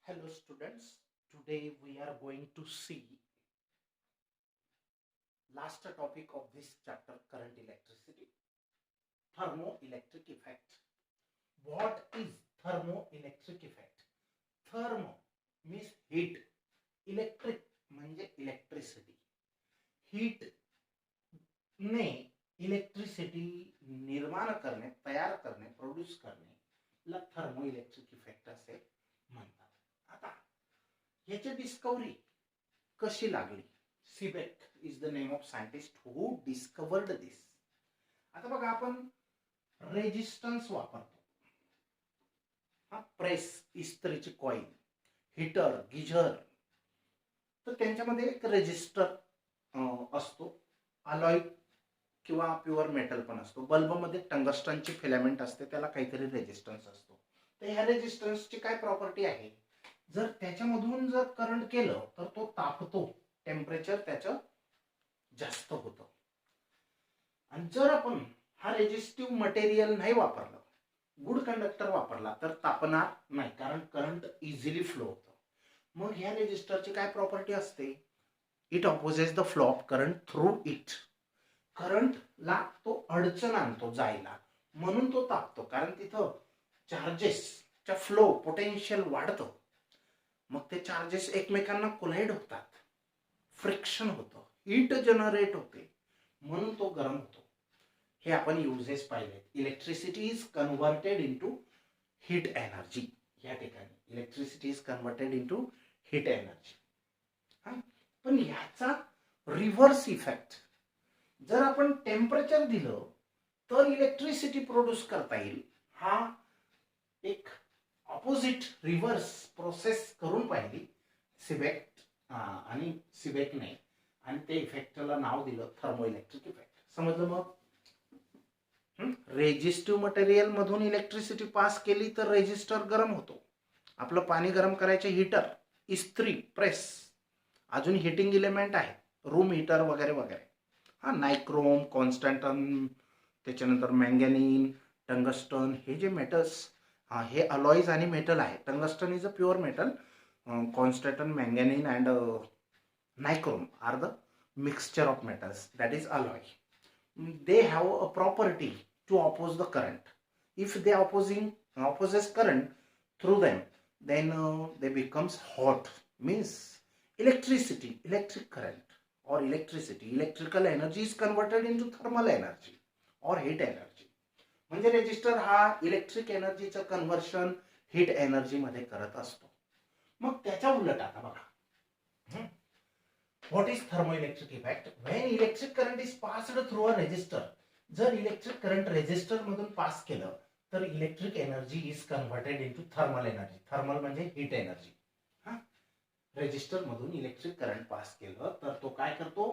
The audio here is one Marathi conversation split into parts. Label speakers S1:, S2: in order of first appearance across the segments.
S1: Hello students, today we are going to see last topic of this chapter, current electricity, thermoelectric effect. What is thermoelectric effect? Thermo means heat, electric म्हणजे electricity. Heat ने इलेक्ट्रिसिटी निर्माण करणे, तयार करणे, प्रोड्यूस करणे ला थर्मोइलेक्ट्रिक इफेक्ट असे म्हणतात. आता याची डिस्कवरी कशी लागली? Seebeck is the name of scientist who discovered this. आता बघा, आपण रेजिस्टन्स वापरतो, हा प्रेस, इस्त्रीची कॉईल, हीटर, गिझर, तर त्यांच्यामध्ये एक रेजिस्टर असतो, अलॉय किंवा प्युअर मेटल पण असतो. बल्बमध्ये टंगस्टनची फिलामेंट असते, त्याला काहीतरी रेजिस्टन्स असतो. तर ह्या रेजिस्टन्सची काय प्रॉपर्टी आहे? जर त्याच्यामधून जर करंट केलं तर तो तापतो, टेम्परेचर त्याचं जास्त होतं. आणि जर आपण हा रेजिस्टिव्ह मटेरियल नाही वापरलं, गुड कंडक्टर वापरला, तर तापणार नाही, कारण करंट इझिली फ्लो होतं. मग ह्या रेजिस्टरची काय प्रॉपर्टी असते? It opposes the flow of current through it. करंटला तो अडचण आणतो जायला, म्हणून तो तापतो, कारण तिथं चार्जेसचा फ्लो, पोटेन्शियल वाढतं. मग ते चार्जेस एकमेकांना कोलाइड होतात, फ्रिक्शन होतं, हीट जनरेट होते, म्हणून तो गरम होतो. हे आपण युजेस पाहिले. Electricity is converted into heat energy. या ठिकाणी electricity is converted into heat energy. पण ह्याचा रिव्हर्स इफेक्ट, जर आपण टेम्परेचर दिलं तर इलेक्ट्रिसिटी प्रोड्यूस करता येईल, हा एक ऑपोजिट रिव्हर्स प्रोसेस करून पाहिली सीबेक आणि सीबेकने, आणि ते इफेक्टला नाव दिलं थर्मोइलेक्ट्रिक इफेक्ट. समजलं? मग रेजिस्टिव्ह मटेरियल मधून इलेक्ट्रिसिटी पास केली तर रेजिस्टर गरम होतो. आपलं पाणी गरम करायचे हीटर, इस्त्री, प्रेस, अजून हिटिंग इलेमेंट आहे, रूम हीटर वगैरे वगैरे. हा, नायक्रोम, कॉन्स्टंटन, त्याच्यानंतर मँगॅनीन, टंगस्टन, हे जे मेटल्स, हे अलॉईज आणि मेटल आहे. Tungsten is a pure metal, constantan, manganin and nichrome are the mixture of metals, that is alloy. They have a property to oppose the current. If they opposes current through them, then they becomes hot, means electric current or electrical energy is converted into thermal energy or heat energy. म्हणजे रेजिस्टर हा इलेक्ट्रिक एनर्जीचं कन्व्हर्शन हीट एनर्जी मध्ये करत असतो. मग त्याच्या उलट आता बघा, what is thermoelectric effect? When electric current is passed through a resistor, जर इलेक्ट्रिक करंट रेजिस्टर मधून पास केलं तर electric energy is converted into thermal energy. Thermal म्हणजे हीट एनर्जी. रेजिस्टर मधून इलेक्ट्रिक करंट पास केलं तर तो काय करतो?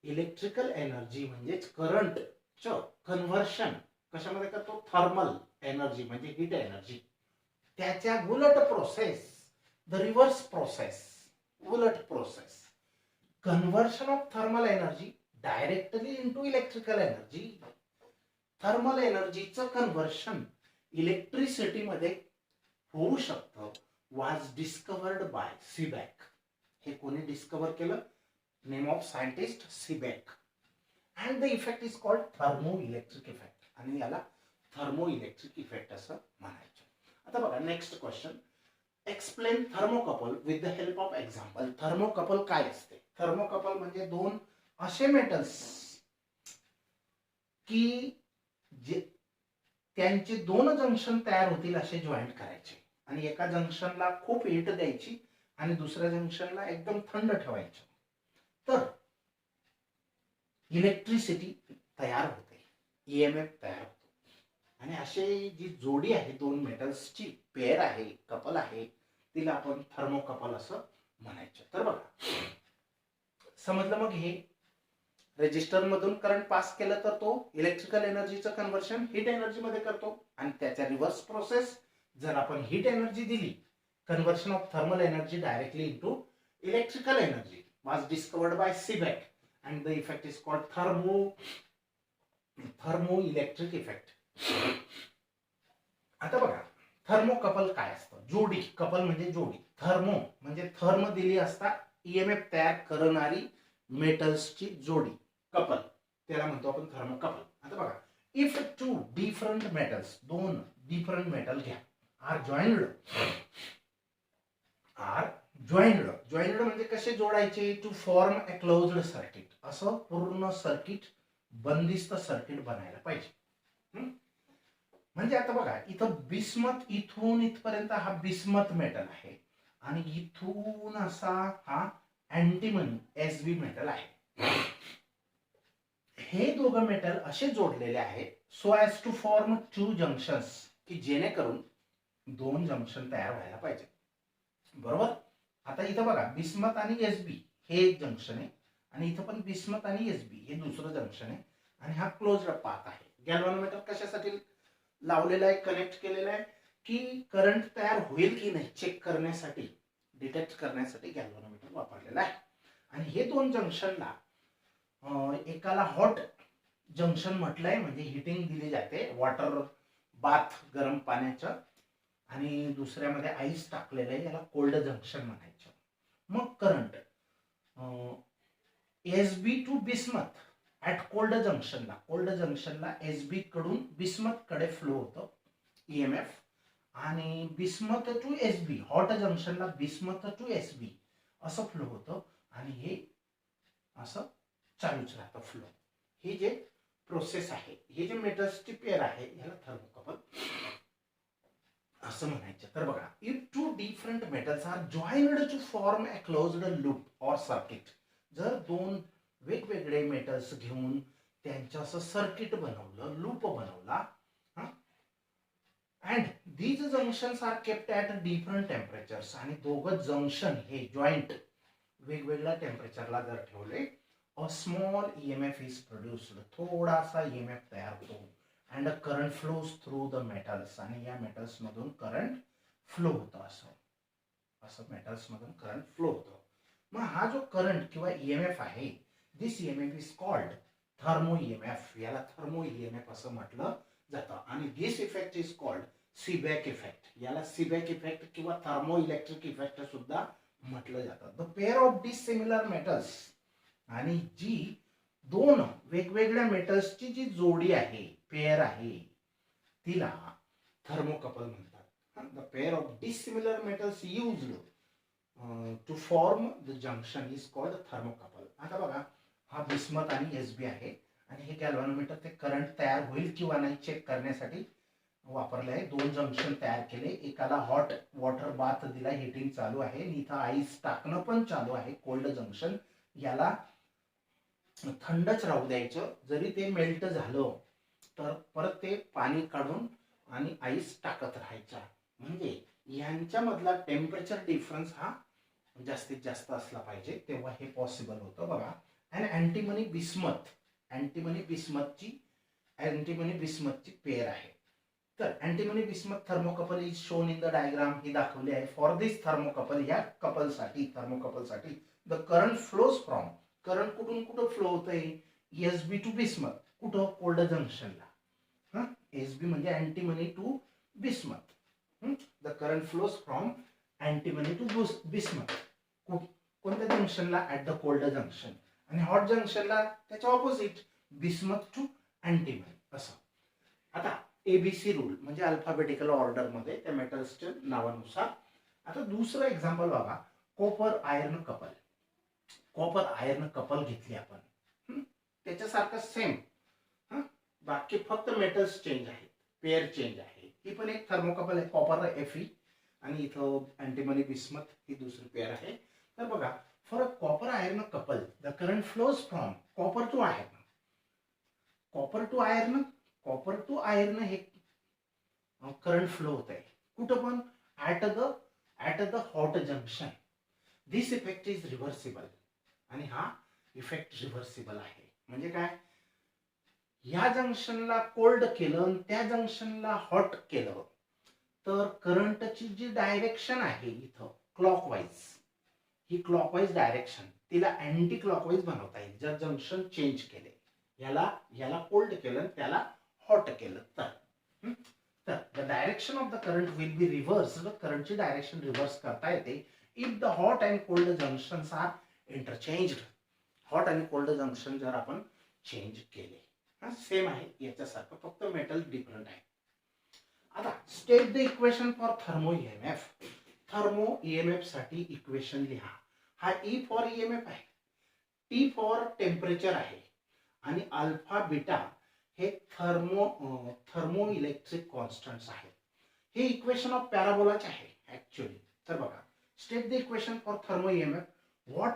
S1: इलेक्ट्रिकल एनर्जी म्हणजे करंटचं कन्व्हर्शन कशामध्ये करतो? थर्मल एनर्जी म्हणजे हीट एनर्जी. त्याच्या उलट प्रोसेस, द रिव्हर्स प्रोसेस, उलट process, conversion of thermal energy directly into electrical energy. Thermal एनर्जीचं कन्व्हर्शन इलेक्ट्रिसिटी मध्ये होऊ शकतं, was discovered by सीबेक. हे कोणी डिस्कवर केलं? Name of scientist Seebeck. And the effect is called thermoelectric effect, आणि याला थर्मोइलेक्ट्रिक इफेक्ट असं म्हणायचं. आता बघा, next question, explain thermocouple with the help of example. Thermocouple काय असते? थर्मोकपल म्हणजे दोन असे मेटल्स की जे त्यांचे दोन जंक्शन तयार होतील असे जॉईंट करायचे, आणि एका जंक्शनला खूप हीट द्यायची आणि दुसऱ्या जंक्शनला एकदम थंड ठेवायचं, तर इलेक्ट्रिसिटी तयार होते, ईएमएफ तयार होतो. आणि असे जी जोडी आहे, दोन मेटल्सची पेअर आहे, कपल आहे, तिला आपण थर्मोकपल असं म्हणायचं. तर बघा, समजलं? मग हे रेजिस्टर मधून करंट पास केलं तर तो इलेक्ट्रिकल एनर्जीचं कन्व्हर्शन हीट एनर्जी मध्ये करतो, आणि त्याच्या रिव्हर्स प्रोसेस, जर आपण हीट एनर्जी दिली, conversion of thermal energy directly into electrical energy, was discovered by Seebeck, and the effect is called thermoelectric effect. आता बघा, थर्मोकपल काय असतं? जोडी. कपल म्हणजे जोडी. थर्मो म्हणजे थर्म दिली असता ईएमएफ तयार करणारी मेटल्सची जोडी, कपल, त्याला म्हणतो आपण थर्मोकपल. आता बघा, इफ टू डिफरंट मेटल्स, दोन डिफरंट मेटल घ्या, आर जॉईंड म्हणजे कसे जोडायचे? To form a closed circuit. असं पूर्ण सर्किट, बंदिस्त सर्किट बनायला पाहिजे. म्हणजे आता बघा, इथं बिस्मथ, इथून इथपर्यंत हा बिस्मथ मेटल आहे आणि इथून असा हा अँटीमनी एसबी मेटल आहे. हे दोघं मेटल असे जोडलेले आहेत so as to form two junctions, की जेणेकरून दोन जंक्शन तयार व्हायला पाहिजे. बरोबर. आता इथं बघा, बिस्मथ आणि एसबी हे एक जंक्शन आहे आणि इथं पण बिस्मथ आणि एसबी हे दुसरं जंक्शन आहे आणि हा क्लोज्ड पाथ आहे. गॅल्व्हॅनोमीटर कशासाठी लावलेला आहे, कनेक्ट केलेला आहे? की करंट तयार होईल की नाही चेक करण्यासाठी, डिटेक्ट करण्यासाठी गॅल्व्हॅनोमीटर वापरलेला आहे. आणि हे दोन जंक्शनला एकाला हॉट जंक्शन म्हटलंय, म्हणजे हिटिंग दिली जाते, वॉटर बाथ गरम पाण्याचं, आणि दुसऱ्यामध्ये आईस टाकलेलं आहे, याला कोल्ड जंक्शन म्हणायचं. मग current SB to bismuth at cold जंक्शनला एसबी कडून बिस्मथ कडे फ्लो होतं ईएमएफ, आणि बिस्मथ टू एसबी हॉट जंक्शनला बिस्मथ टू एसबी असं फ्लो होतं आणि हे असं चालूच राहतं फ्लो. ही जे प्रोसेस आहे, हे जे मेटल्सची पेअर आहे, याला थर्मोकपल असं म्हणायचं. तर बघा, if two different metals are joined to form a closed loop or circuit, जर दोन वेगवेगळे मेटल्स घेऊन त्यांचं असं सर्किट बनवलं, लूप बनवला, and these junctions are kept at different temperatures, आणि दोघं जंक्शन हे जॉईंट वेगवेगळ्या टेम्परेचरला जर ठेवले, a small EMF is produced, थोडासा ईएमएफ तयार होतो, and a current flows through the metals, आणि या मेटल्स मधून करंट फ्लो होतं, असं मेटल्स मधून करंट फ्लो होतं. मग हा जो करंट किंवा ईएमएफ आहे, this EMF is called thermo EMF, याला थर्मो ईएमएफ असं म्हटलं जातं. आणि this effect is called Seebeck effect, याला सीबॅक इफेक्ट किंवा थर्मो इलेक्ट्रिक इफेक्ट सुद्धा म्हटलं जातं. The pair of dissimilar metals, आणि जी दोन वेगवेगळ्या मेटल्सची जी जोडी आहे, पेअर आहे, तिला थर्मोकपल म्हणतात. The pair of dissimilar metals used to form the junction is called thermocouple. आता बघा, हा बिस्मथ आणि एसबी आहे आणि हे गॅल्व्हॅनोमीटर ते करंट तयार होईल किंवा नाही चेक करण्यासाठी वापरले आहे. दोन जंक्शन तयार केले, एकाला हॉट वॉटर बाथ दिला, हिटिंग चालू आहे, आणि इथं आईस टाकणं पण चालू आहे, कोल्ड जंक्शन, याला थंडच राहू द्यायचं. जरी ते मेल्ट झालं तर परत ते पाणी काढून आणि आईस टाकत राहायचा, म्हणजे यांच्यामधला टेम्परेचर डिफरन्स हा जास्तीत जास्त असला पाहिजे, तेव्हा हे पॉसिबल होतं. बघा, अँड अँटीमनी बिस्मथची पेअर आहे. तर antimony bismuth thermocouple is shown in the diagram, ही दाखवली आहे. फॉर दिस थर्मोकपल, या कपलसाठी, थर्मोकपलसाठी, the current flows from, current कुठून कुठं फ्लो होतंय? एसबी टू बिस्मथ, कुठं? कोल्ड जंक्शनला. एसबी म्हणजे antimony to bismuth. The current flows from antimony to bismuth, कोणत्या जंक्शनला? At the cold junction. आणि हॉट जंक्शनला त्याच्या ऑपोजिट, बिस्मथ टू अँटीमनी, असं. आता एबीसी रूल म्हणजे अल्फाबेटिकल ऑर्डर मध्ये त्या मेटल्सच्या नावानुसार. आता दुसरं एक्झाम्पल बघा, कॉपर आयर्न कपल घेतली आपण, त्याच्यासारखं सेम, बाकी फक्त मेटल्स चेंज आहेत, पेअर चेंज आहे. ही पण एक थर्मोकपल आहे, कॉपर एफई, आणि इथं अँटीमनी बिस्मथ ही दुसरी पेअर आहे. तर बघा, for a copper iron couple the current flows from copper two iron हे करंट फ्लो होत आहे, कुठं पण? At the hot junction. This effect is reversible, आणि हा इफेक्ट रिव्हर्सिबल आहे. म्हणजे काय? या जंक्शनला कोल्ड केलं, त्या जंक्शनला हॉट केलं, तर करंटची जी डायरेक्शन आहे इथं क्लॉकवाईज, ही क्लॉकवाईज डायरेक्शन, तिला अँटी क्लॉकवाईज बनवता येईल जर जंक्शन चेंज केले. याला कोल्ड केलं, त्याला हॉट केलं तर. तर the direction of the current will be reversed. current ची डायरेक्शन रिव्हर्स करता येते if the hot and cold junctions are interchanged. Hot आणि कोल्ड जंक्शन जर आपण चेंज केले, सेम आहे याच्यासारखं, फक्त मेटल डिफरंट आहे. आता state the equation for thermo EMF. Thermo EMF साठी इक्वेशन लिहा. हा ई फॉर ईएमएफ आहे, टी फॉर टेम्परेचर आहे आणि अल्फा बीटा हे थर्मो इलेक्ट्रिक कॉन्स्टंट्स आहेत. हे इक्वेशन ऑफ पॅराबोलाच आहे ऍक्च्युअली. तर बघा, state the equation for thermo EMF. What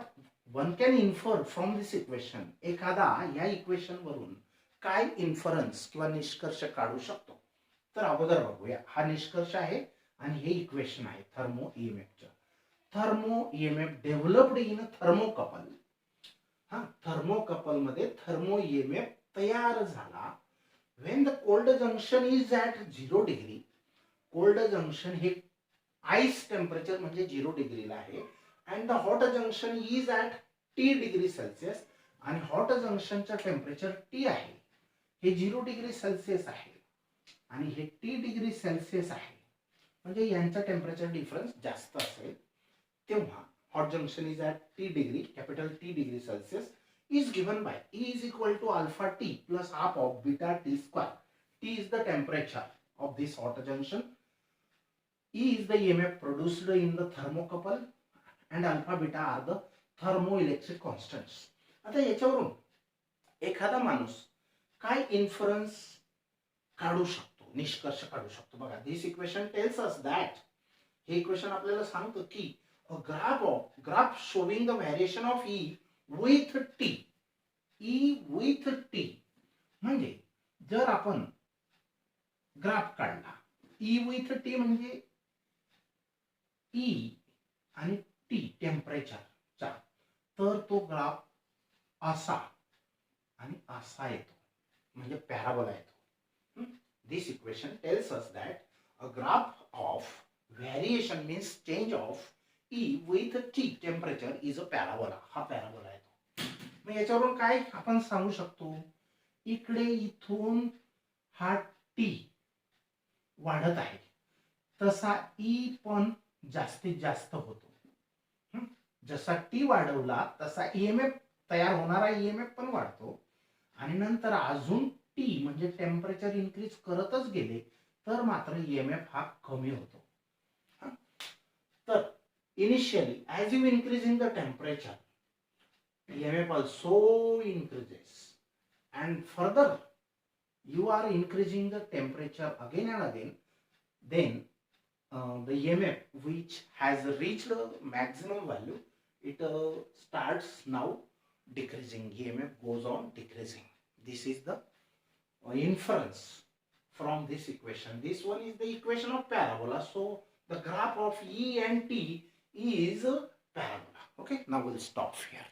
S1: one can infer from this equation. एखादा या इक्वेशन वरून काय इन्फरन्स किंवा निष्कर्ष काढू शकतो. तर अगोदर बघूया, हा निष्कर्ष आहे आणि हे इक्वेशन आहे थर्मो ईएमएफचं. Thermo EMF developed in thermocouple. Thermocouple मध्ये थर्मो ईएमएफ तयार झाला when the cold junction is at 0 degree. Cold junction हे आईस टेम्परेचर म्हणजे 0 डिग्रीला आहे and the hot junction is at T degree Celsius. आणि हॉट जंक्शनचं टेम्परेचर T आहे, हे 0 डिग्री सेल्सिअस आहे आणि हे T डिग्री सेल्सिअस आहे, म्हणजे यांचा टेम्परेचर डिफरन्स जास्त असेल. तेव्हा hot junction is at T degree, capital T degree Celsius is given by E is equal to alpha T plus half of beta T square. T is the temperature of this hot junction. E is the EMF produced in the thermocouple and alpha beta are the thermoelectric constants. आता याच्यावरून एखादा माणूस काय इन्फरन्स काढू शकतो, निष्कर्ष काढू शकतो. बघा, दिस इक्वेशन टेल्स अस दॅट. हे इक्वेशन आपल्याला सांगतं की a graph showing the variation of E with T. E with T म्हणजे जर आपण ग्राफ काढला, E with T म्हणजे E आणि T टेम्परेचरचा, तर तो ग्राफ असा आणि असा येतो, म्हणजे पॅराबोला येतो. This equation tells us that a graph of variation means change of E with T temperature is a parabola. हा पॅराबोला येतो. मग याच्यावरून काय आपण सांगू शकतो, इकडे इथून हा T वाढत आहे तसा E पण जास्तीत जास्त होतो. जसा T वाढवला तसा ईएमएफ तयार होणारा ईएमएफ पण वाढतो आणि नंतर अजून T म्हणजे टेम्परेचर इन्क्रीज करतच गेले तर मात्र ईएमएफ हा कमी होतो. तर initially as you increasing the temperature, EMF also increases, and further you are increasing the temperature again and again, then the EMF which has reached maximum value, it starts now decreasing. EMF goes on decreasing. This is the inference from this equation. This one is the equation of parabola. So the graph of E and T is a parabola. Okay, now we'll stop here.